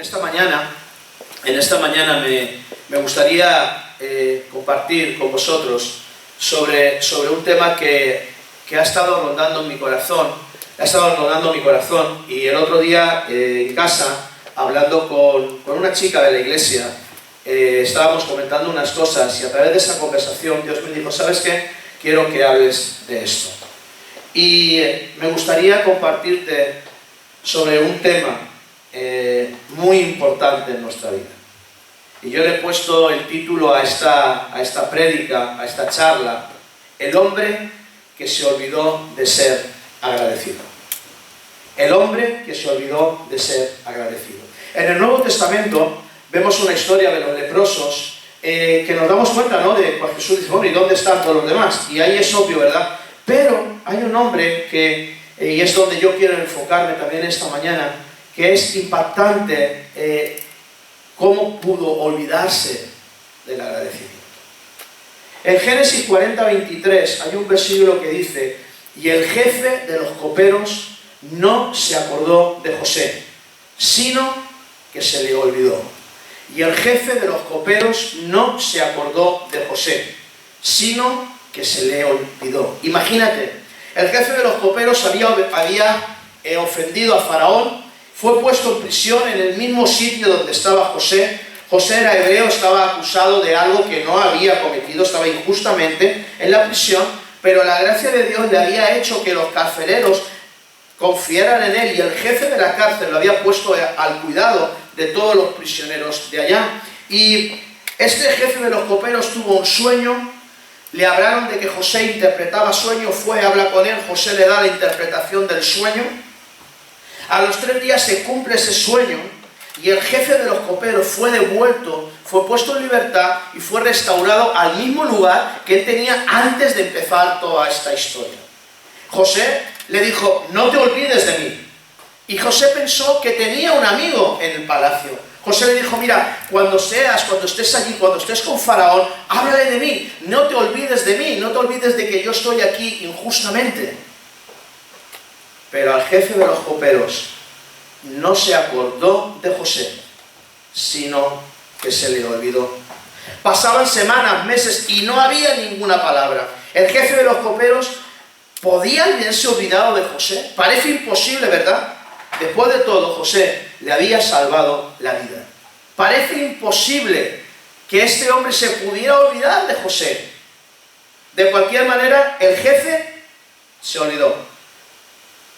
En esta mañana me gustaría compartir con vosotros sobre un tema que ha estado rondando mi corazón. Y el otro día en casa, hablando con una chica de la iglesia, estábamos comentando unas cosas y a través de esa conversación Dios me dijo: ¿sabes qué? Quiero que hables de esto. Y me gustaría compartirte sobre un tema muy importante en nuestra vida. Y yo le he puesto el título a esta prédica, a esta charla: el hombre que se olvidó de ser agradecido. El hombre que se olvidó de ser agradecido. En el Nuevo Testamento vemos una historia de los leprosos que nos damos cuenta, ¿no? De cuando Jesús dice: bueno, ¿y dónde están todos los demás? Y ahí es obvio, ¿verdad? Pero hay un hombre que, y es donde yo quiero enfocarme también esta mañana, que es impactante cómo pudo olvidarse del agradecimiento. En Génesis 40:23 hay un versículo que dice: y el jefe de los coperos no se acordó de José, sino que se le olvidó. Y el jefe de los coperos no se acordó de José, sino que se le olvidó. Imagínate, el jefe de los coperos había ofendido a Faraón, fue puesto en prisión en el mismo sitio donde estaba José. José era hebreo, estaba acusado de algo que no había cometido, estaba injustamente en la prisión, pero la gracia de Dios le había hecho que los carceleros confiaran en él, y el jefe de la cárcel lo había puesto al cuidado de todos los prisioneros de allá. Y este jefe de los coperos tuvo un sueño, le hablaron de que José interpretaba sueños, fue, habla con él, José le da la interpretación del sueño. A los 3 días se cumple ese sueño y el jefe de los coperos fue devuelto, fue puesto en libertad y fue restaurado al mismo lugar que él tenía antes de empezar toda esta historia. José le dijo: no te olvides de mí. Y José pensó que tenía un amigo en el palacio. José le dijo: mira, cuando estés allí, cuando estés con Faraón, háblale de mí, no te olvides de mí, no te olvides de que yo estoy aquí injustamente. Pero al jefe de los coperos no se acordó de José, sino que se le olvidó. Pasaban semanas, meses y no había ninguna palabra. El jefe de los coperos ¿podía haberse olvidado de José? Parece imposible, ¿verdad? Después de todo, José le había salvado la vida. Parece imposible que este hombre se pudiera olvidar de José. De cualquier manera, el jefe se olvidó.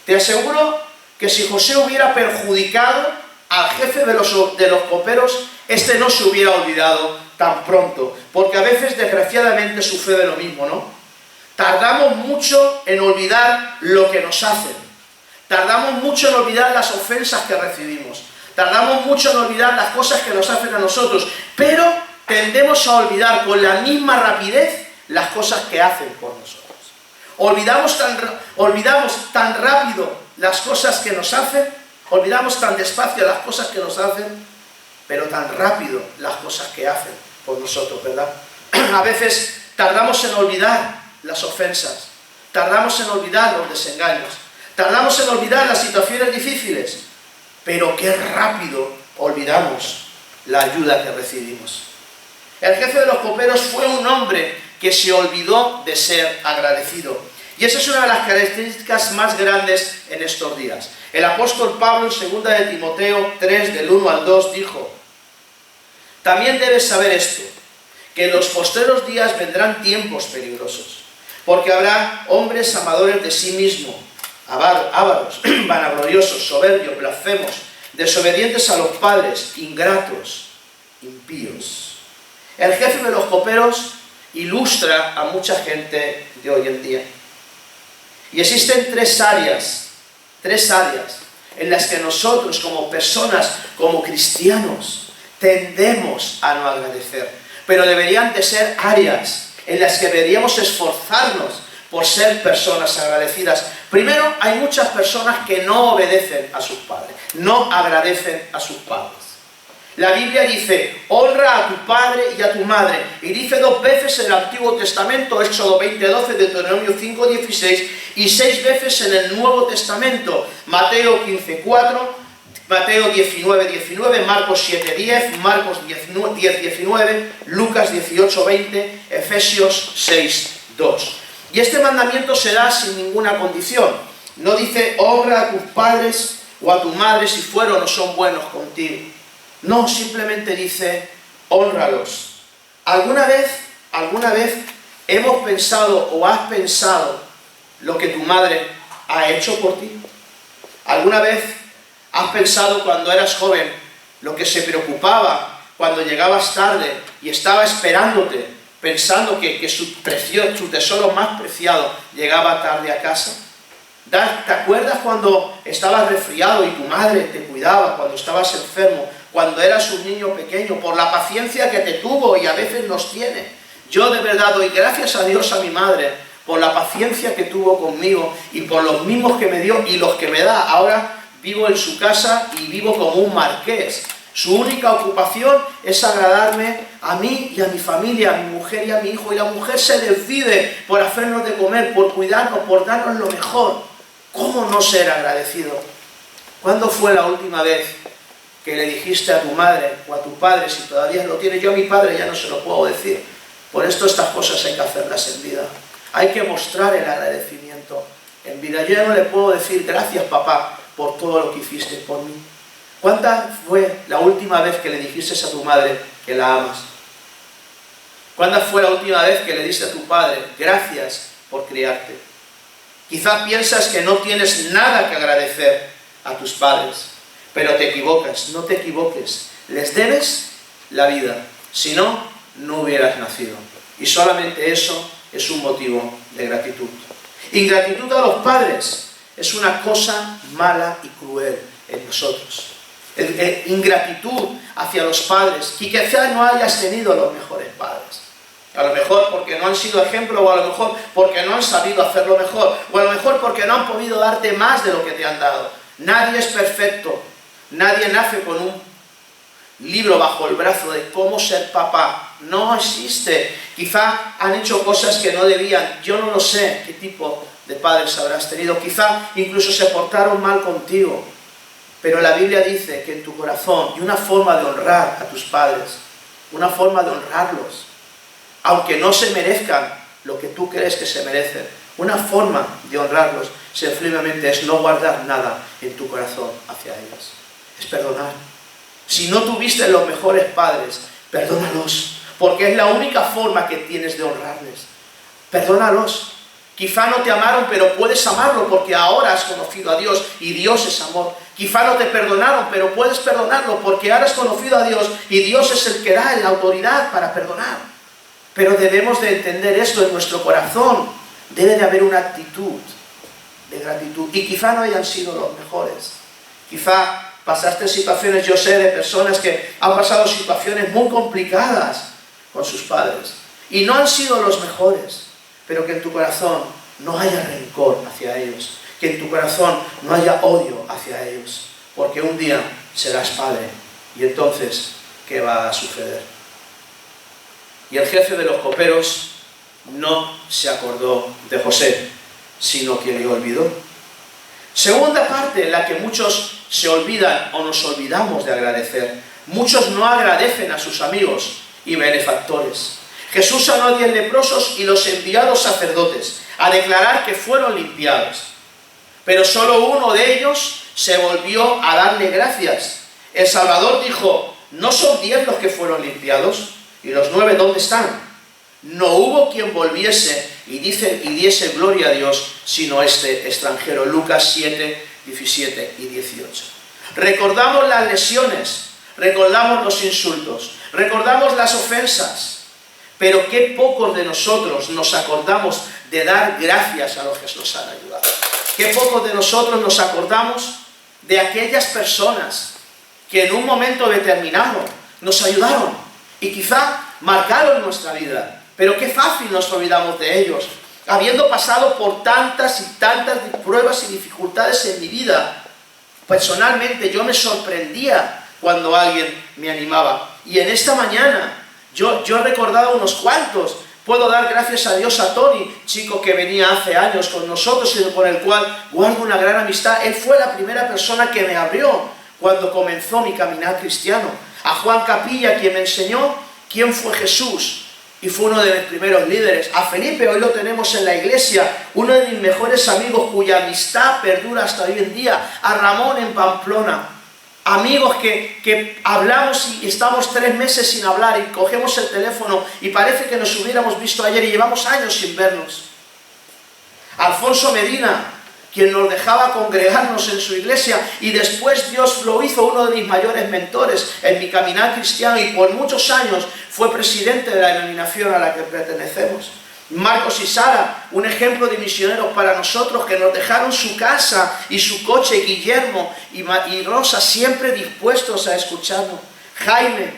Te aseguro que si José hubiera perjudicado al jefe de los coperos, este no se hubiera olvidado tan pronto. Porque a veces, desgraciadamente, sucede lo mismo, ¿no? Tardamos mucho en olvidar lo que nos hacen. Tardamos mucho en olvidar las ofensas que recibimos. Tardamos mucho en olvidar las cosas que nos hacen a nosotros. Pero tendemos a olvidar con la misma rapidez las cosas que hacen por nosotros. Olvidamos tan rápido las cosas que nos hacen, olvidamos tan despacio las cosas que nos hacen, pero tan rápido las cosas que hacen por nosotros, ¿verdad? A veces tardamos en olvidar las ofensas, tardamos en olvidar los desengaños, tardamos en olvidar las situaciones difíciles, pero qué rápido olvidamos la ayuda que recibimos. El jefe de los coperos fue un hombre que se olvidó de ser agradecido. Y esa es una de las características más grandes en estos días. El apóstol Pablo en 2 de Timoteo 3, del 1 al 2, dijo: también debes saber esto, que en los postreros días vendrán tiempos peligrosos, porque habrá hombres amadores de sí mismos, ávaros, vanagloriosos, soberbios, blasfemos, desobedientes a los padres, ingratos, impíos. El jefe de los coperos ilustra a mucha gente de hoy en día. Y existen tres áreas en las que nosotros como personas, como cristianos, tendemos a no agradecer. Pero deberían de ser áreas en las que deberíamos esforzarnos por ser personas agradecidas. Primero, hay muchas personas que no obedecen a sus padres, no agradecen a sus padres. La Biblia dice: honra a tu padre y a tu madre. Y dice 2 veces en el Antiguo Testamento, Éxodo 20:12, Deuteronomio 5:16, y 6 veces en el Nuevo Testamento, Mateo 15:4, Mateo 19, 19, Marcos 7, 10, Marcos 10, 19, Lucas 18, 20, Efesios 6, 2. Y este mandamiento se da sin ninguna condición. No dice, honra a tus padres o a tu madre si fueron o son buenos contigo. No, simplemente dice, hónralos. ¿Alguna vez hemos pensado o has pensado lo que tu madre ha hecho por ti? ¿Alguna vez has pensado cuando eras joven lo que se preocupaba cuando llegabas tarde y estaba esperándote, pensando que su tesoro más preciado llegaba tarde a casa? ¿Te acuerdas cuando estabas resfriado y tu madre te cuidaba, cuando estabas enfermo, cuando eras un niño pequeño, por la paciencia que te tuvo y a veces nos tiene? Yo de verdad doy gracias a Dios, a mi madre, por la paciencia que tuvo conmigo y por los mimos que me dio y los que me da. Ahora vivo en su casa y vivo como un marqués. Su única ocupación es agradarme a mí y a mi familia, a mi mujer y a mi hijo. Y la mujer se desvive por hacernos de comer, por cuidarnos, por darnos lo mejor. ¿Cómo no ser agradecido? ¿Cuándo fue la última vez que le dijiste a tu madre o a tu padre, si todavía lo tienes? Yo a mi padre ya no se lo puedo decir. Por esto estas cosas hay que hacerlas en vida. Hay que mostrar el agradecimiento en vida. Yo ya no le puedo decir gracias, papá, por todo lo que hiciste por mí. ¿Cuánta fue la última vez que le dijiste a tu madre que la amas? ¿Cuándo fue la última vez que le diste a tu padre gracias por criarte? Quizás piensas que no tienes nada que agradecer a tus padres, pero te equivocas. No te equivoques. Les debes la vida. Si no, no hubieras nacido. Y solamente eso es un motivo de gratitud. Ingratitud a los padres es una cosa mala y cruel en nosotros. Ingratitud hacia los padres, que quizás no hayas tenido los mejores padres. A lo mejor porque no han sido ejemplo, o a lo mejor porque no han sabido hacerlo mejor, o a lo mejor porque no han podido darte más de lo que te han dado. Nadie es perfecto. Nadie nace con un libro bajo el brazo de cómo ser papá. No existe. Quizá han hecho cosas que no debían. Yo no lo sé qué tipo de padres habrás tenido. Quizá incluso se portaron mal contigo. Pero la Biblia dice que en tu corazón, y una forma de honrar a tus padres, una forma de honrarlos, aunque no se merezcan lo que tú crees que se merecen, una forma de honrarlos simplemente es no guardar nada en tu corazón hacia ellos. Es perdonar. Si no tuviste los mejores padres, perdónalos, porque es la única forma que tienes de honrarles. Perdónalos. Quizá no te amaron, pero puedes amarlo porque ahora has conocido a Dios y Dios es amor. Quizá no te perdonaron, pero puedes perdonarlo porque ahora has conocido a Dios y Dios es el que da la autoridad para perdonar. Pero debemos de entender esto en nuestro corazón. Debe de haber una actitud de gratitud. Y quizá no hayan sido los mejores. Quizá pasaste situaciones, yo sé, de personas que han pasado situaciones muy complicadas con sus padres. Y no han sido los mejores. Pero que en tu corazón no haya rencor hacia ellos. Que en tu corazón no haya odio hacia ellos. Porque un día serás padre. Y entonces, ¿qué va a suceder? Y el jefe de los coperos no se acordó de José, sino que le olvidó. Segunda parte en la que muchos se olvidan o nos olvidamos de agradecer. Muchos no agradecen a sus amigos y benefactores. Jesús sanó a 10 leprosos y los envió a los sacerdotes a declarar que fueron limpiados. Pero solo uno de ellos se volvió a darle gracias. El Salvador dijo, ¿no son 10 los que fueron limpiados? ¿Y los 9 dónde están? No hubo quien volviese y diese gloria a Dios, sino este extranjero. Lucas 7, 17 y 18. Recordamos las lesiones, recordamos los insultos, recordamos las ofensas, pero qué pocos de nosotros nos acordamos de dar gracias a los que nos han ayudado. Qué pocos de nosotros nos acordamos de aquellas personas que en un momento determinado nos ayudaron y quizá marcaron nuestra vida. Pero qué fácil nos olvidamos de ellos. Habiendo pasado por tantas y tantas pruebas y dificultades en mi vida, personalmente yo me sorprendía cuando alguien me animaba. Y en esta mañana yo he recordado unos cuantos. Puedo dar gracias a Dios a Tony, chico que venía hace años con nosotros y con el cual guardo una gran amistad. Él fue la primera persona que me abrió cuando comenzó mi caminar cristiano. A Juan Capilla, quien me enseñó quién fue Jesús y fue uno de mis primeros líderes. A Felipe, hoy lo tenemos en la iglesia, uno de mis mejores amigos cuya amistad perdura hasta hoy en día. A Ramón en Pamplona. Amigos que hablamos y estamos 3 meses sin hablar y cogemos el teléfono y parece que nos hubiéramos visto ayer y llevamos años sin vernos. Alfonso Medina, quien nos dejaba congregarnos en su iglesia y después Dios lo hizo uno de mis mayores mentores en mi caminar cristiano y por muchos años fue presidente de la denominación a la que pertenecemos. Marcos y Sara, un ejemplo de misioneros para nosotros que nos dejaron su casa y su coche, Guillermo y Rosa, siempre dispuestos a escucharnos. Jaime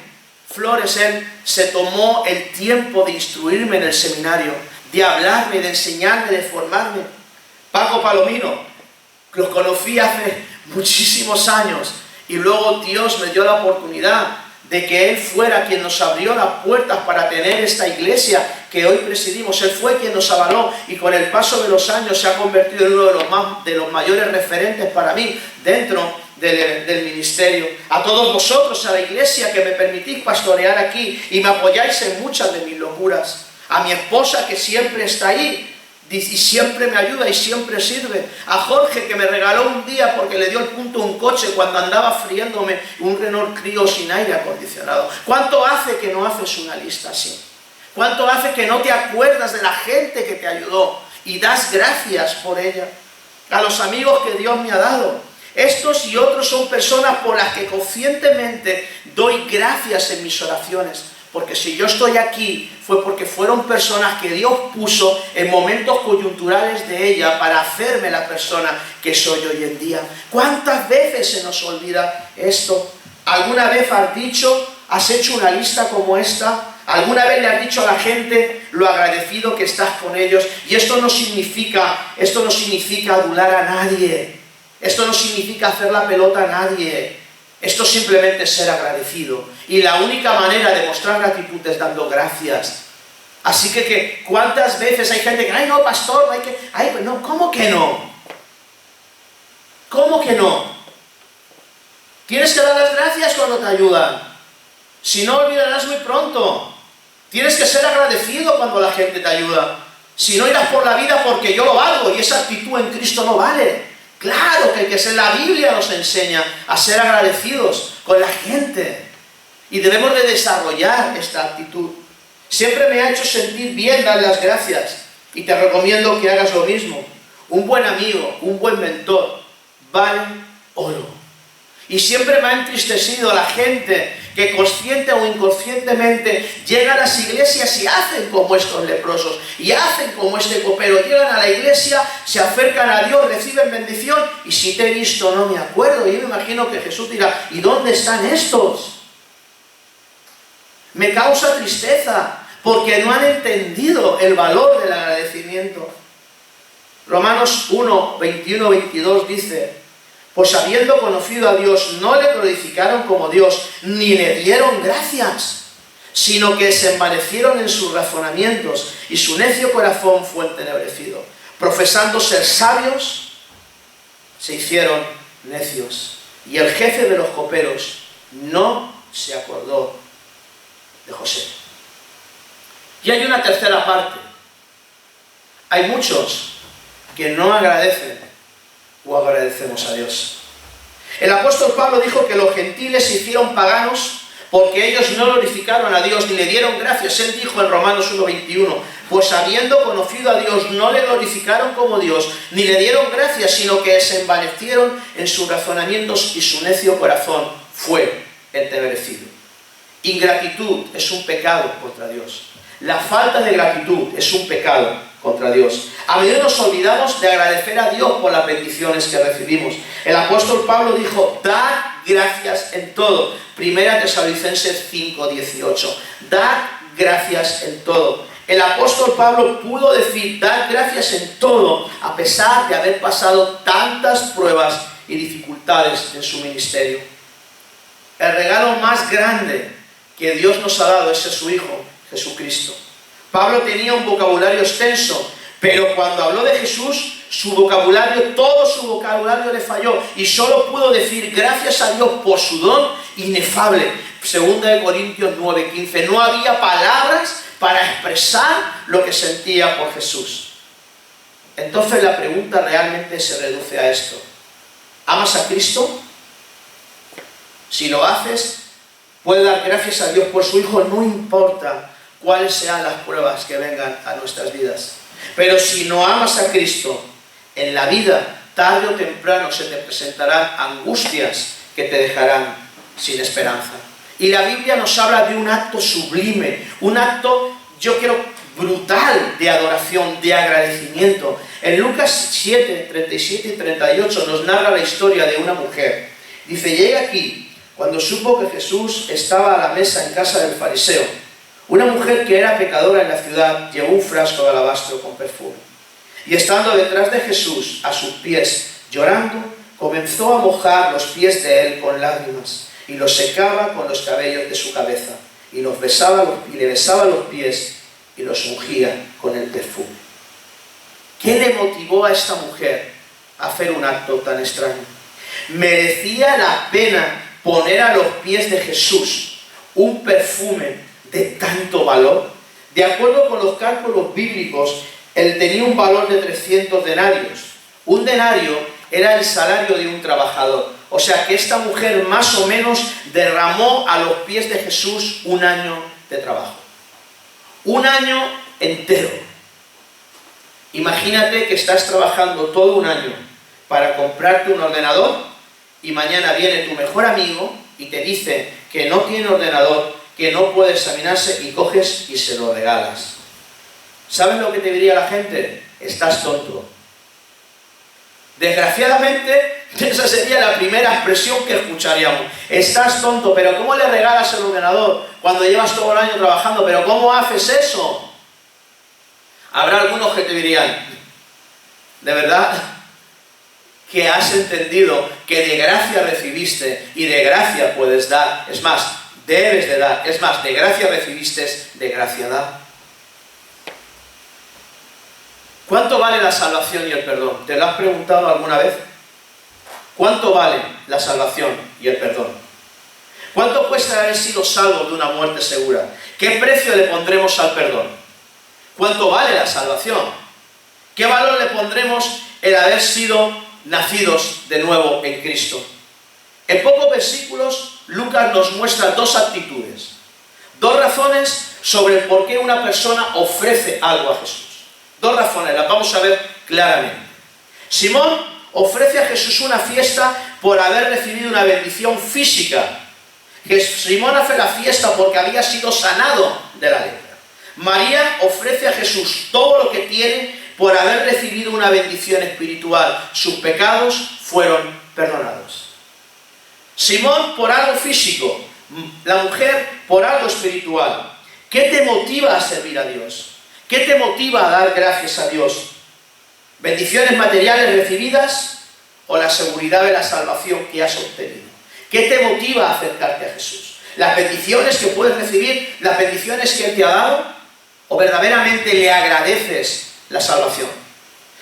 Flores, él se tomó el tiempo de instruirme en el seminario, de hablarme, de enseñarme, de formarme. Paco Palomino, los conocí hace muchísimos años y luego Dios me dio la oportunidad de que Él fuera quien nos abrió las puertas para tener esta iglesia que hoy presidimos. Él fue quien nos avaló y con el paso de los años se ha convertido en uno de los mayores referentes para mí dentro del ministerio. A todos vosotros, a la iglesia que me permitís pastorear aquí y me apoyáis en muchas de mis locuras. A mi esposa que siempre está ahí y siempre me ayuda y siempre sirve. A Jorge que me regaló un día porque le dio el punto un coche cuando andaba friéndome un Renault Clio sin aire acondicionado. ¿Cuánto hace que no haces una lista así? ¿Cuánto hace que no te acuerdas de la gente que te ayudó y das gracias por ella? A los amigos que Dios me ha dado. Estos y otros son personas por las que conscientemente doy gracias en mis oraciones. Porque si yo estoy aquí fue porque fueron personas que Dios puso en momentos coyunturales de ella para hacerme la persona que soy hoy en día. ¿Cuántas veces se nos olvida esto? ¿Alguna vez has hecho una lista como esta? ¿Alguna vez le has dicho a la gente lo agradecido que estás con ellos? Y esto no significa adular a nadie. Esto no significa hacer la pelota a nadie. Esto simplemente es ser agradecido. Y la única manera de mostrar gratitud es dando gracias. Así que ¿cuántas veces hay gente que, ay no, pastor, no, ¿cómo que no? ¿Cómo que no? Tienes que dar las gracias cuando te ayudan. Si no, olvidarás muy pronto. Tienes que ser agradecido cuando la gente te ayuda. Si no, irás por la vida porque yo lo valgo y esa actitud en Cristo no vale. Claro que hay que ser, la Biblia nos enseña a ser agradecidos con la gente. Y debemos de desarrollar esta actitud. Siempre me ha hecho sentir bien dar las gracias. Y te recomiendo que hagas lo mismo. Un buen amigo, un buen mentor, vale oro. Y siempre me ha entristecido la gente que consciente o inconscientemente llega a las iglesias y hacen como estos leprosos, y hacen como este copero, llegan a la iglesia, se acercan a Dios, reciben bendición, y si te he visto no me acuerdo. Y yo me imagino que Jesús dirá, ¿y dónde están estos? Me causa tristeza, porque no han entendido el valor del agradecimiento. Romanos 1, 21, 22 dice, pues habiendo conocido a Dios, no le glorificaron como Dios, ni le dieron gracias, sino que se envanecieron en sus razonamientos, y su necio corazón fue entenebrecido. Profesando ser sabios, se hicieron necios. Y el jefe de los coperos no se acordó de José. Y hay una tercera parte. Hay muchos que no agradecen o agradecemos a Dios. El apóstol Pablo dijo que los gentiles se hicieron paganos porque ellos no glorificaron a Dios ni le dieron gracias. Él dijo en Romanos 1:21, pues habiendo conocido a Dios no le glorificaron como Dios ni le dieron gracias, sino que se envanecieron en sus razonamientos y su necio corazón fue entenebrecido. Ingratitud es un pecado contra Dios. La falta de gratitud es un pecado contra Dios. A menudo nos olvidamos de agradecer a Dios por las bendiciones que recibimos. El apóstol Pablo dijo, dad gracias en todo. 1 Tesalonicenses 5:18. Dad gracias en todo. El apóstol Pablo pudo decir, dad gracias en todo, a pesar de haber pasado tantas pruebas y dificultades en su ministerio. El regalo más grande que Dios nos ha dado es a su Hijo, Jesucristo. Pablo tenía un vocabulario extenso, pero cuando habló de Jesús, Su vocabulario, todo su vocabulario le falló y solo pudo decir gracias a Dios por su don inefable. 2 Corintios 9:15. No había palabras para expresar lo que sentía por Jesús. Entonces la pregunta realmente se reduce a esto. ¿Amas a Cristo? Si lo haces, puedes dar gracias a Dios por su Hijo, no importa cuáles sean las pruebas que vengan a nuestras vidas. Pero si no amas a Cristo, en la vida, tarde o temprano, se te presentarán angustias que te dejarán sin esperanza. Y la Biblia nos habla de un acto sublime, un acto, yo quiero, brutal de adoración, de agradecimiento. En Lucas 7, 37 y 38 nos narra la historia de una mujer. Dice, llega aquí, cuando supo que Jesús estaba a la mesa en casa del fariseo, una mujer que era pecadora en la ciudad llevó un frasco de alabastro con perfume. Y estando detrás de Jesús, a sus pies, llorando, comenzó a mojar los pies de él con lágrimas, y los secaba con los cabellos de su cabeza, y le besaba los pies, y los ungía con el perfume. ¿Qué le motivó a esta mujer a hacer un acto tan extraño? ¿Merecía la pena poner a los pies de Jesús un perfume de tanto valor? De acuerdo con los cálculos bíblicos, él tenía un valor de 300 denarios. Un denario era el salario de un trabajador. O sea que esta mujer más o menos derramó a los pies de Jesús un año de trabajo. Un año entero. Imagínate que estás trabajando todo un año para comprarte un ordenador y mañana viene tu mejor amigo y te dice que no tiene ordenador, que no puede examinarse y coges y se lo regalas. ¿Sabes lo que te diría la gente? Estás tonto. Desgraciadamente, esa sería la primera expresión que escucharíamos. Estás tonto, pero ¿cómo le regalas el ordenador cuando llevas todo el año trabajando? ¿Pero cómo haces eso? Habrá algunos que te dirían, ¿de verdad que has entendido que de gracia recibiste y de gracia puedes dar? Es más, debes de dar. Es más, de gracia recibiste, de gracia da. ¿Cuánto vale la salvación y el perdón? ¿Te lo has preguntado alguna vez? ¿Cuánto vale la salvación y el perdón? ¿Cuánto cuesta haber sido salvo de una muerte segura? ¿Qué precio le pondremos al perdón? ¿Cuánto vale la salvación? ¿Qué valor le pondremos el haber sido nacidos de nuevo en Cristo? En pocos versículos, Lucas nos muestra dos actitudes, dos razones sobre el por qué una persona ofrece algo a Jesús. Dos razones, las vamos a ver claramente. Simón ofrece a Jesús una fiesta por haber recibido una bendición física. Simón hace la fiesta porque había sido sanado de la lepra. María ofrece a Jesús todo lo que tiene por haber recibido una bendición espiritual. Sus pecados fueron perdonados. Simón por algo físico, la mujer por algo espiritual. ¿Qué te motiva a servir a Dios? ¿Qué te motiva a dar gracias a Dios? ¿Bendiciones materiales recibidas o la seguridad de la salvación que has obtenido? ¿Qué te motiva a acercarte a Jesús? ¿Las bendiciones que puedes recibir, las bendiciones que Él te ha dado? ¿O verdaderamente le agradeces la salvación?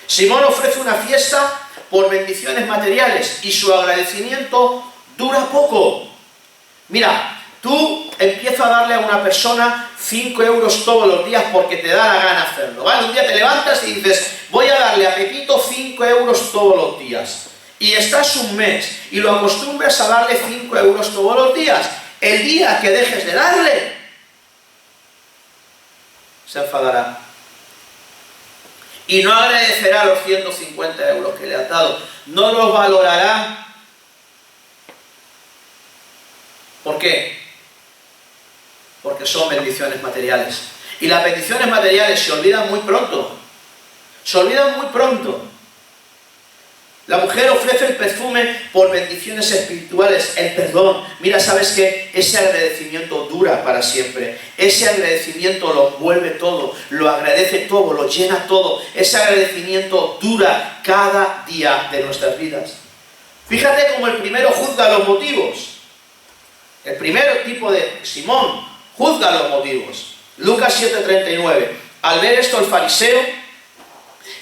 Simón ofrece una fiesta por bendiciones materiales y su agradecimiento dura poco. Mira, tú empiezas a darle a una persona 5 euros todos los días porque te da la gana hacerlo, ¿vale? Un día te levantas y dices, voy a darle a Pepito 5 euros todos los días. Y estás un mes y lo acostumbras a darle 5 euros todos los días. El día que dejes de darle, se enfadará. Y no agradecerá los 150 euros que le has dado. No los valorará. ¿Por qué? Porque son bendiciones materiales. Y las bendiciones materiales se olvidan muy pronto. Se olvidan muy pronto. La mujer ofrece el perfume por bendiciones espirituales, el perdón. Mira, ¿sabes qué? Ese agradecimiento dura para siempre. Ese agradecimiento lo envuelve todo, lo agradece todo, lo llena todo. Ese agradecimiento dura cada día de nuestras vidas. Fíjate cómo el primero juzga los motivos. El primer tipo de Simón juzga los motivos. Lucas 7:39. Al ver esto el fariseo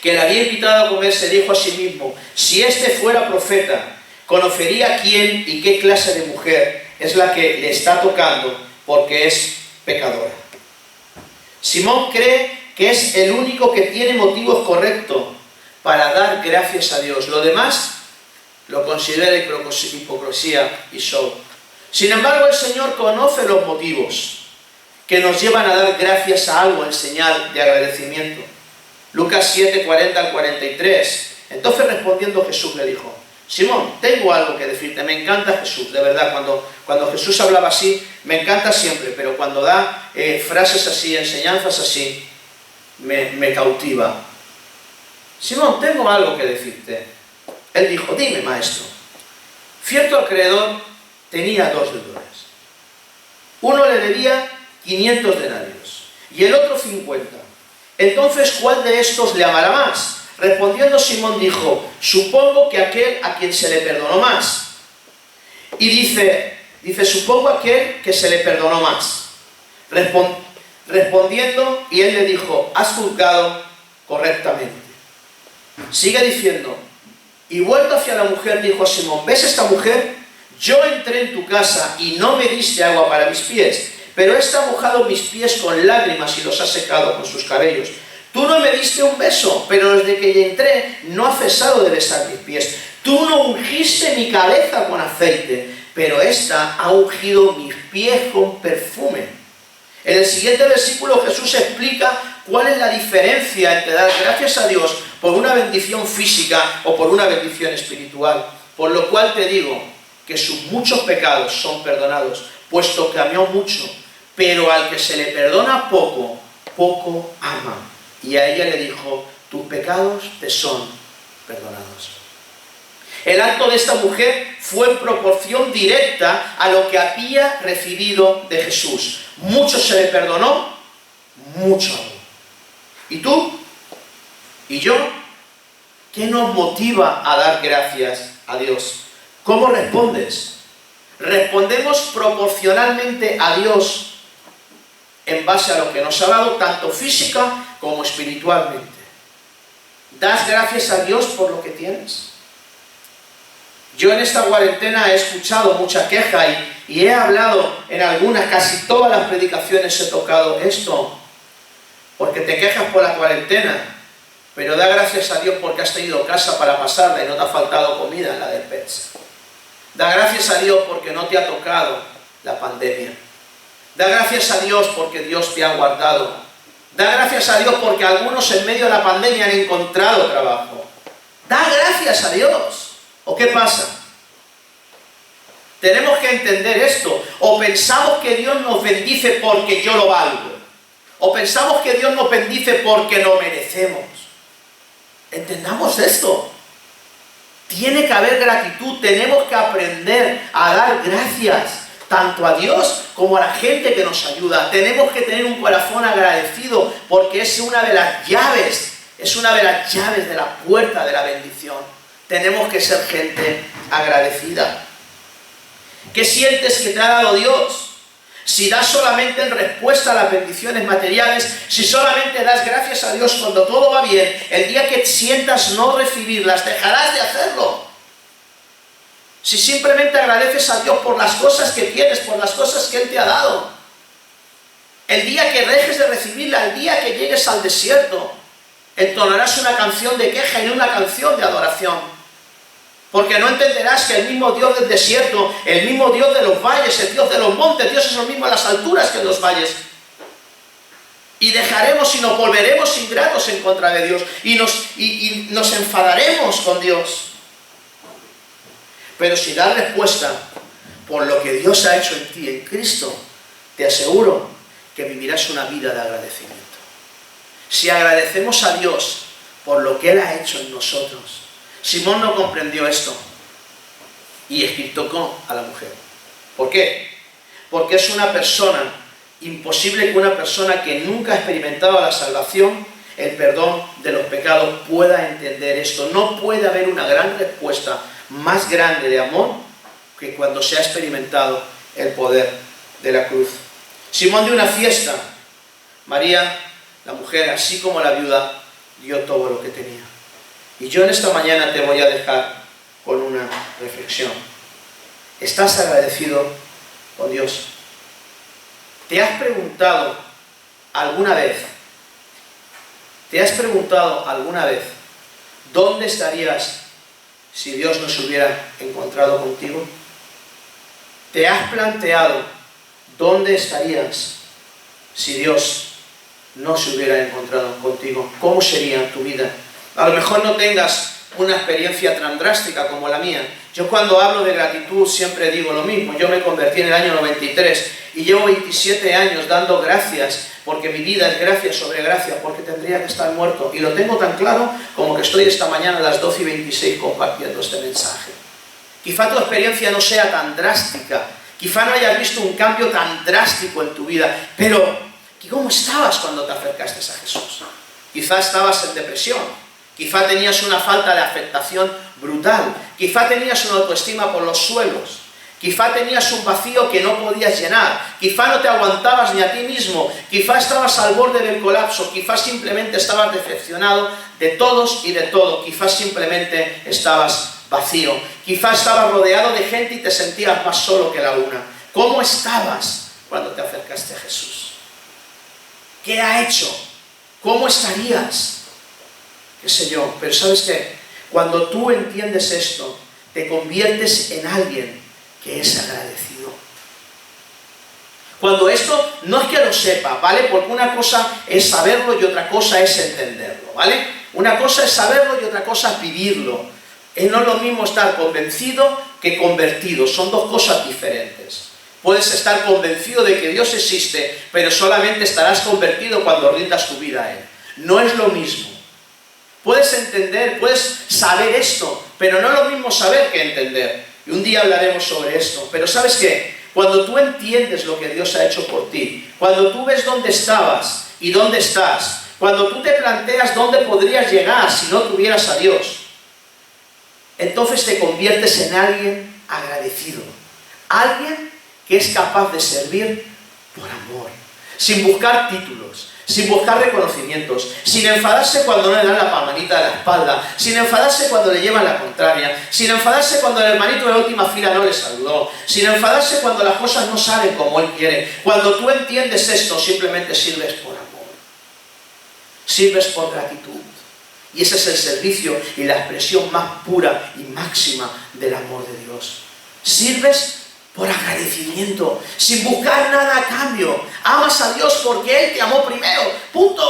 que le había invitado a comer, se dijo a sí mismo: si este fuera profeta, conocería quién y qué clase de mujer es la que le está tocando, porque es pecadora. Simón cree que es el único que tiene motivos correctos para dar gracias a Dios. Lo demás lo considera hipocresía y show. Sin embargo, el Señor conoce los motivos que nos llevan a dar gracias a algo en señal de agradecimiento. Lucas 7, 40 al 43. Entonces, respondiendo, Jesús le dijo: Simón, tengo algo que decirte. Me encanta Jesús, de verdad. Cuando Jesús hablaba así, me encanta siempre, pero cuando da frases así, enseñanzas así, me cautiva. Simón, tengo algo que decirte. Él dijo: dime, maestro. Cierto acreedor tenía 2 deudores. Uno le debía 500 denarios y el otro 50. Entonces, ¿cuál de estos le amará más? Respondiendo Simón dijo: supongo que aquel a quien se le perdonó más. Y dice, supongo aquel que se le perdonó más. Respondiendo, y él le dijo: has juzgado correctamente. Sigue diciendo: y vuelto hacia la mujer, dijo a Simón: ¿ves esta mujer? Yo entré en tu casa y no me diste agua para mis pies, pero ésta ha mojado mis pies con lágrimas y los ha secado con sus cabellos. Tú no me diste un beso, pero desde que entré no ha cesado de besar mis pies. Tú no ungiste mi cabeza con aceite, pero ésta ha ungido mis pies con perfume. En el siguiente versículo Jesús explica cuál es la diferencia entre dar gracias a Dios por una bendición física o por una bendición espiritual. Por lo cual te digo que sus muchos pecados son perdonados, puesto que amó mucho, pero al que se le perdona poco, poco ama. Y a ella le dijo: tus pecados te son perdonados. El acto de esta mujer fue en proporción directa a lo que había recibido de Jesús. Mucho se le perdonó, mucho amó. ¿Y tú? ¿Y yo? ¿Qué nos motiva a dar gracias a Dios? ¿Cómo respondes? ¿Respondemos proporcionalmente a Dios en base a lo que nos ha dado, tanto física como espiritualmente? ¿Das gracias a Dios por lo que tienes? Yo en esta cuarentena he escuchado mucha queja y he hablado en algunas, casi todas las predicaciones he tocado esto, porque te quejas por la cuarentena, pero da gracias a Dios porque has tenido casa para pasarla y no te ha faltado comida en la despensa. Da gracias a Dios porque no te ha tocado la pandemia. Da gracias a Dios porque Dios te ha guardado. Da gracias a Dios porque algunos en medio de la pandemia han encontrado trabajo. Da gracias a Dios. ¿O qué pasa? Tenemos que entender esto. O pensamos que Dios nos bendice porque yo lo valgo. O pensamos que Dios nos bendice porque lo merecemos. Entendamos esto. Tiene que haber gratitud. Tenemos que aprender a dar gracias tanto a Dios como a la gente que nos ayuda. Tenemos que tener un corazón agradecido porque es una de las llaves, de la puerta de la bendición. Tenemos que ser gente agradecida. ¿Qué sientes que te ha dado Dios? Si das solamente en respuesta a las bendiciones materiales, si solamente das gracias a Dios cuando todo va bien, el día que sientas no recibirlas, dejarás de hacerlo. Si simplemente agradeces a Dios por las cosas que tienes, por las cosas que Él te ha dado, el día que dejes de recibirla, el día que llegues al desierto, entonarás una canción de queja y no una canción de adoración. Porque no entenderás que el mismo Dios del desierto, el mismo Dios de los valles, el Dios de los montes, Dios es el mismo en las alturas que en los valles. Y dejaremos y nos volveremos ingratos en contra de Dios. Y nos enfadaremos con Dios. Pero si das respuesta por lo que Dios ha hecho en ti, en Cristo, te aseguro que vivirás una vida de agradecimiento. Si agradecemos a Dios por lo que Él ha hecho en nosotros. Simón no comprendió esto y criticó a la mujer. ¿Por qué? Porque es una persona, imposible que una persona que nunca ha experimentado la salvación, el perdón de los pecados, pueda entender esto. No puede haber una gran respuesta más grande de amor que cuando se ha experimentado el poder de la cruz. Simón dio una fiesta. María, la mujer, así como la viuda, dio todo lo que tenía. Y yo en esta mañana te voy a dejar con una reflexión. ¿Estás agradecido con Dios? ¿Te has preguntado alguna vez dónde estarías si Dios no se hubiera encontrado contigo? ¿Te has planteado dónde estarías si Dios no se hubiera encontrado contigo? ¿Cómo sería tu vida? A lo mejor no tengas una experiencia tan drástica como la mía. Yo cuando hablo de gratitud siempre digo lo mismo. Yo me convertí en el año 93 y llevo 27 años dando gracias, porque mi vida es gracia sobre gracia, porque tendría que estar muerto. Y lo tengo tan claro como que estoy esta mañana a las 12:26 compartiendo este mensaje. Quizá tu experiencia no sea tan drástica, quizá no hayas visto un cambio tan drástico en tu vida, pero ¿cómo estabas cuando te acercaste a Jesús? Quizá estabas en depresión. Quizá tenías una falta de aceptación brutal. Quizá tenías una autoestima por los suelos. Quizá tenías un vacío que no podías llenar. Quizá no te aguantabas ni a ti mismo. Quizá estabas al borde del colapso. Quizá simplemente estabas decepcionado de todos y de todo. Quizá simplemente estabas vacío. Quizá estabas rodeado de gente y te sentías más solo que la luna. ¿Cómo estabas cuando te acercaste a Jesús? ¿Qué ha hecho? ¿Cómo estarías? Qué sé yo, pero ¿sabes qué? Cuando tú entiendes esto, te conviertes en alguien que es agradecido. Cuando esto, no es que lo sepa, ¿vale? Porque una cosa es saberlo y otra cosa es entenderlo, ¿vale? Una cosa es saberlo y otra cosa es vivirlo. No es lo mismo estar convencido que convertido, son dos cosas diferentes. Puedes estar convencido de que Dios existe, pero solamente estarás convertido cuando rindas tu vida a Él. No es lo mismo. Puedes entender, puedes saber esto, pero no es lo mismo saber que entender. Y un día hablaremos sobre esto. Pero ¿sabes qué? Cuando tú entiendes lo que Dios ha hecho por ti, cuando tú ves dónde estabas y dónde estás, cuando tú te planteas dónde podrías llegar si no tuvieras a Dios, entonces te conviertes en alguien agradecido. Alguien que es capaz de servir por amor, sin buscar títulos, sin buscar reconocimientos, sin enfadarse cuando no le dan la palmadita de la espalda, sin enfadarse cuando le llevan la contraria, sin enfadarse cuando el hermanito de la última fila no le saludó, sin enfadarse cuando las cosas no salen como él quiere. Cuando tú entiendes esto, simplemente sirves por amor, sirves por gratitud. Y ese es el servicio y la expresión más pura y máxima del amor de Dios. Sirves por agradecimiento, sin buscar nada a cambio. Amas a Dios porque Él te amó primero. Punto.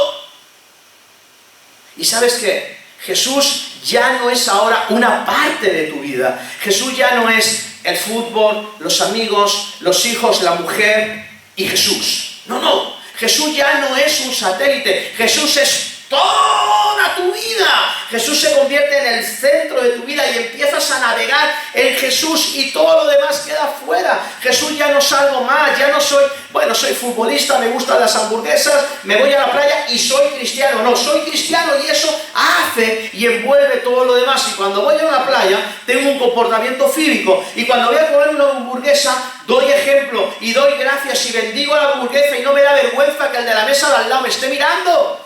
¿Y sabes qué? Jesús ya no es ahora una parte de tu vida. Jesús ya no es el fútbol, los amigos, los hijos, la mujer y Jesús. No, no. Jesús ya no es un satélite. Jesús es toda tu vida. Jesús se convierte en el centro de tu vida y empiezas a navegar en Jesús y todo lo demás queda fuera. Jesús ya no es algo más, ya no soy, soy futbolista, me gustan las hamburguesas, me voy a la playa y soy cristiano. No, soy cristiano y eso hace y envuelve todo lo demás. Y cuando voy a una playa tengo un comportamiento cívico y cuando voy a comer una hamburguesa doy ejemplo y doy gracias y bendigo a la hamburguesa y no me da vergüenza que el de la mesa de al lado me esté mirando.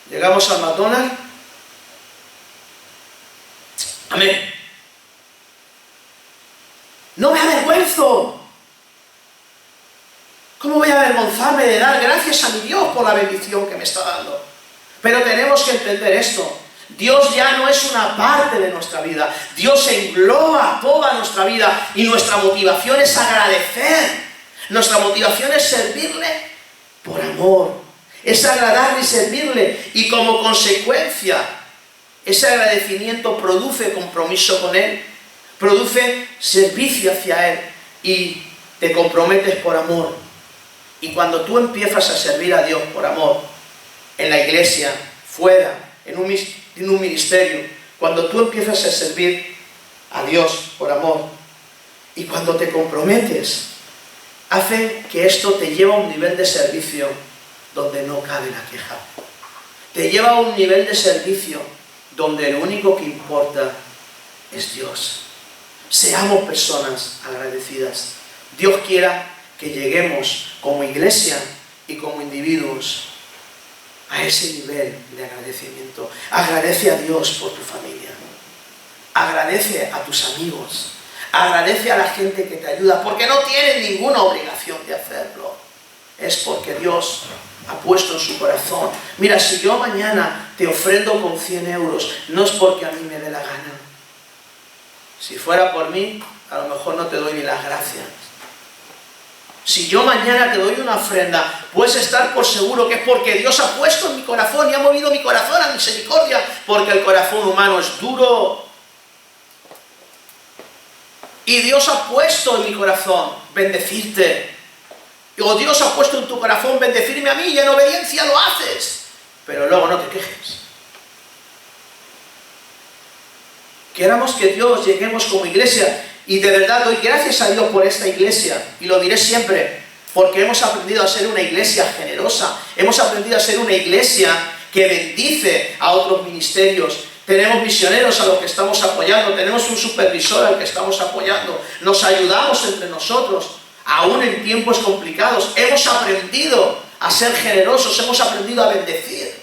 Llegamos al McDonald's. Amén. No me avergüenzo. ¿Cómo voy a avergonzarme de dar gracias a mi Dios por la bendición que me está dando? Pero tenemos que entender esto. Dios ya no es una parte de nuestra vida. Dios engloba toda nuestra vida y nuestra motivación es agradecer. Nuestra motivación es servirle por amor. Es agradarle y servirle, y como consecuencia ese agradecimiento produce compromiso con Él, produce servicio hacia Él y te comprometes por amor. Y cuando tú empiezas a servir a Dios por amor, en la iglesia, fuera, en un ministerio, cuando tú empiezas a servir a Dios por amor y cuando te comprometes, hace que esto te lleve a un nivel de servicio donde no cabe la queja. Te lleva a un nivel de servicio donde lo único que importa es Dios. Seamos personas agradecidas. Dios quiera que lleguemos como iglesia y como individuos a ese nivel de agradecimiento. Agradece a Dios por tu familia. Agradece a tus amigos. Agradece a la gente que te ayuda, porque no tienen ninguna obligación de hacerlo. Es porque Dios ha puesto en su corazón. Mira, si yo mañana te ofrendo con 100 euros, no es porque a mí me dé la gana. Si fuera por mí, a lo mejor no te doy ni las gracias. Si yo mañana te doy una ofrenda, puedes estar por seguro que es porque Dios ha puesto en mi corazón y ha movido mi corazón a misericordia, porque el corazón humano es duro. Y Dios ha puesto en mi corazón bendecirte. O Dios ha puesto en tu corazón bendecirme a mí y en obediencia lo haces. Pero luego no te quejes. Queramos que Dios lleguemos como iglesia. Y de verdad doy gracias a Dios por esta iglesia. Y lo diré siempre. Porque hemos aprendido a ser una iglesia generosa. Hemos aprendido a ser una iglesia que bendice a otros ministerios. Tenemos misioneros a los que estamos apoyando. Tenemos un supervisor al que estamos apoyando. Nos ayudamos entre nosotros. Aún en tiempos complicados. Hemos aprendido a ser generosos. Hemos aprendido a bendecir.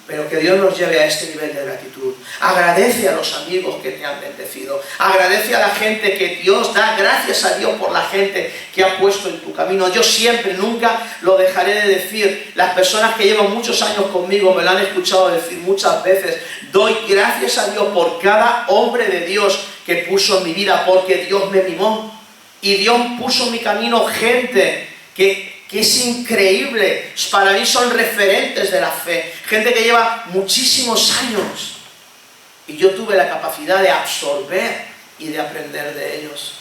Pero que Dios nos lleve a este nivel de gratitud. Agradece a los amigos que te han bendecido. Agradece a la gente que Dios da. Gracias a Dios por la gente que ha puesto en tu camino. Yo siempre, nunca lo dejaré de decir. Las personas que llevan muchos años conmigo me lo han escuchado decir muchas veces. Doy gracias a Dios por cada hombre de Dios que puso en mi vida, porque Dios me mimó. Y Dios puso en mi camino gente que es increíble, para mí son referentes de la fe, gente que lleva muchísimos años y yo tuve la capacidad de absorber y de aprender de ellos.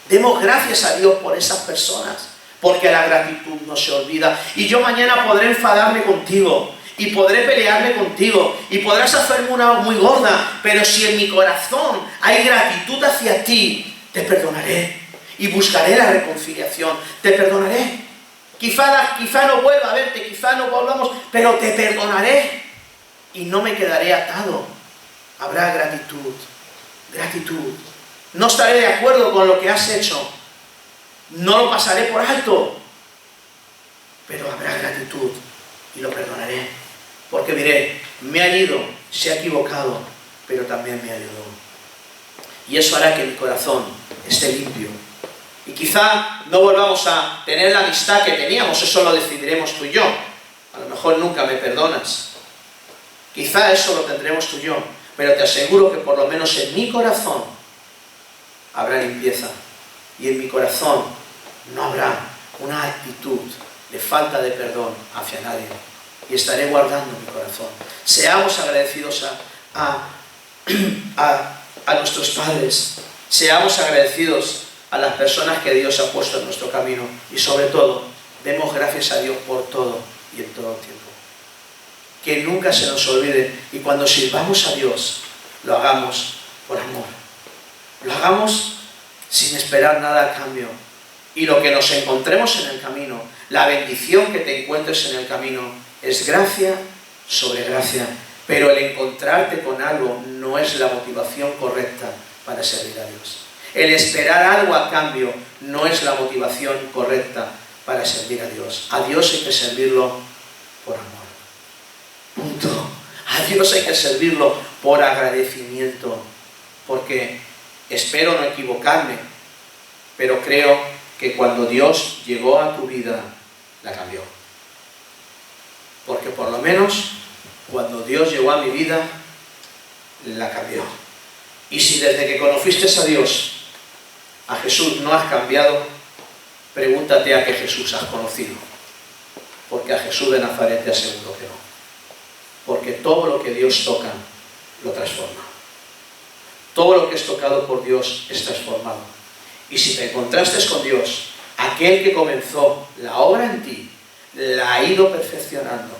Demos gracias a Dios por esas personas, porque la gratitud no se olvida. Y yo mañana podré enfadarme contigo y podré pelearme contigo y podrás hacerme una muy gorda, pero si en mi corazón hay gratitud hacia ti, te perdonaré y buscaré la reconciliación, te perdonaré. Quizá no vuelva a verte, quizá no volvamos, pero te perdonaré y no me quedaré atado. Habrá gratitud, gratitud. No estaré de acuerdo con lo que has hecho, no lo pasaré por alto, pero habrá gratitud y lo perdonaré. Porque diré, me ha herido, se ha equivocado, pero también me ayudó. Y eso hará que mi corazón esté limpio. Y quizá no volvamos a tener la amistad que teníamos, eso lo decidiremos tú y yo. A lo mejor nunca me perdonas. Quizá eso lo tendremos tú y yo, pero te aseguro que por lo menos en mi corazón habrá limpieza. Y en mi corazón no habrá una actitud de falta de perdón hacia nadie. Y estaré guardando mi corazón. Seamos agradecidos a nuestros padres. Seamos agradecidos a las personas que Dios ha puesto en nuestro camino. Y sobre todo, demos gracias a Dios por todo y en todo tiempo. Que nunca se nos olvide. Y cuando sirvamos a Dios, lo hagamos por amor. Lo hagamos sin esperar nada a cambio. Y lo que nos encontremos en el camino, la bendición que te encuentres en el camino, es gracia sobre gracia. Pero el encontrarte con algo no es la motivación correcta para servir a Dios. El esperar algo a cambio no es la motivación correcta para servir a Dios. A Dios hay que servirlo por amor. Punto. A Dios hay que servirlo por agradecimiento. Porque espero no equivocarme, pero creo que cuando Dios llegó a tu vida, la cambió. Porque por lo menos cuando Dios llegó a mi vida, la cambió. Y si desde que conociste a Dios, a Jesús no has cambiado, pregúntate a qué Jesús has conocido. Porque a Jesús de Nazaret te aseguro que no. Porque todo lo que Dios toca, lo transforma. Todo lo que es tocado por Dios es transformado. Y si te encontraste con Dios, aquel que comenzó la obra en ti, la ha ido perfeccionando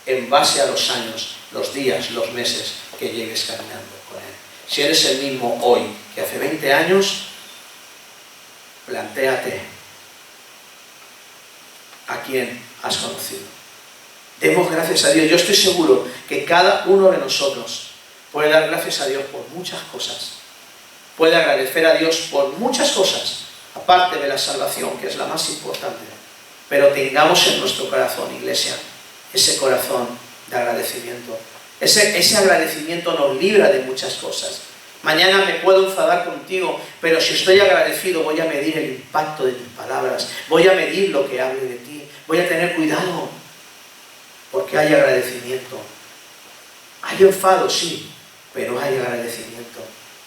en base a los años, los días, los meses que llegues caminando con Él. Si eres el mismo hoy que hace 20 años, plantéate a quién has conocido. Demos gracias a Dios. Yo estoy seguro que cada uno de nosotros puede dar gracias a Dios por muchas cosas. Puede agradecer a Dios por muchas cosas, aparte de la salvación, que es la más importante. Pero tengamos en nuestro corazón, iglesia, ese corazón de agradecimiento. Ese agradecimiento nos libra de muchas cosas. Mañana me puedo enfadar contigo, pero si estoy agradecido voy a medir el impacto de tus palabras, voy a medir lo que hable de ti, voy a tener cuidado, porque hay agradecimiento. Hay enfado, sí, pero hay agradecimiento.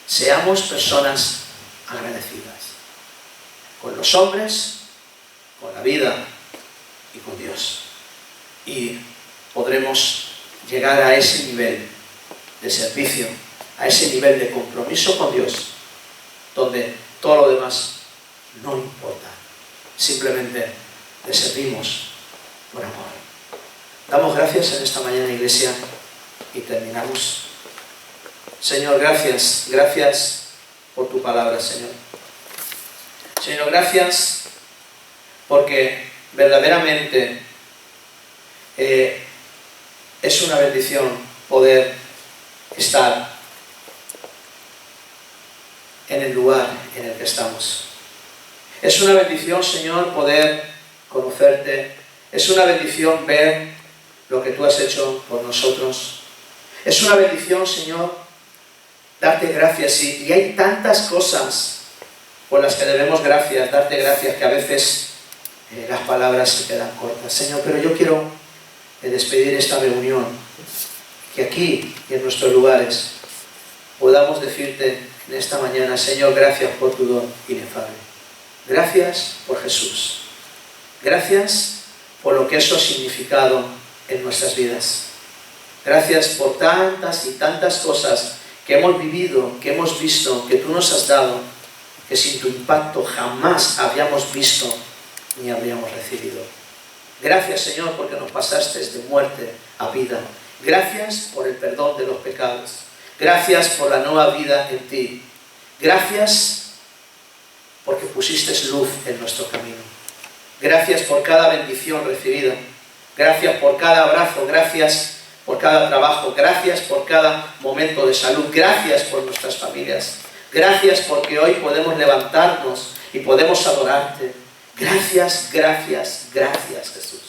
Seamos personas agradecidas, con los hombres, con la vida y con Dios. Y podremos llegar a ese nivel de servicio, a ese nivel de compromiso con Dios, donde todo lo demás no importa. Simplemente le servimos por amor. Damos gracias en esta mañana, iglesia, y terminamos. Señor, gracias, gracias por tu palabra, Señor. Señor, gracias porque verdaderamente es una bendición poder estar en el lugar en el que estamos. Es una bendición, Señor, poder conocerte. Es una bendición ver lo que tú has hecho por nosotros. Es una bendición, Señor, darte gracias. Y hay tantas cosas por las que debemos darte gracias, que a veces las palabras se quedan cortas. Señor, pero yo quiero despedir esta reunión, que aquí y en nuestros lugares podamos decirte en esta mañana: Señor, gracias por tu don inefable. Gracias por Jesús. Gracias por lo que eso ha significado en nuestras vidas. Gracias por tantas y tantas cosas que hemos vivido, que hemos visto, que tú nos has dado, que sin tu impacto jamás habríamos visto ni habríamos recibido. Gracias, Señor, porque nos pasaste de muerte a vida. Gracias por el perdón de los pecados. Gracias por la nueva vida en ti. Gracias porque pusiste luz en nuestro camino. Gracias por cada bendición recibida. Gracias por cada abrazo. Gracias por cada trabajo. Gracias por cada momento de salud. Gracias por nuestras familias. Gracias porque hoy podemos levantarnos y podemos adorarte. Gracias, gracias, gracias, Jesús.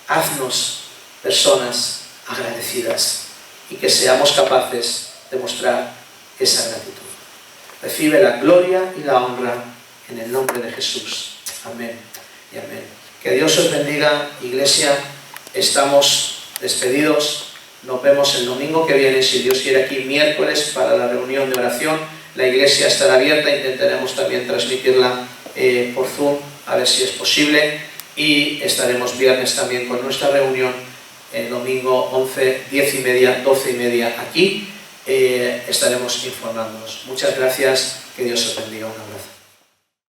Haznos personas agradecidas y que seamos capaces de mostrar esa gratitud. Recibe la gloria y la honra en el nombre de Jesús. Amén y amén. Que Dios os bendiga, iglesia. Estamos despedidos. Nos vemos el domingo que viene, si Dios quiere, aquí miércoles para la reunión de oración. La iglesia estará abierta. Intentaremos también transmitirla por Zoom, a ver si es posible. Y estaremos viernes también con nuestra reunión, domingo 11, 10:30, 12:30 aquí. Estaremos informándonos. Muchas gracias, que Dios os bendiga, un abrazo.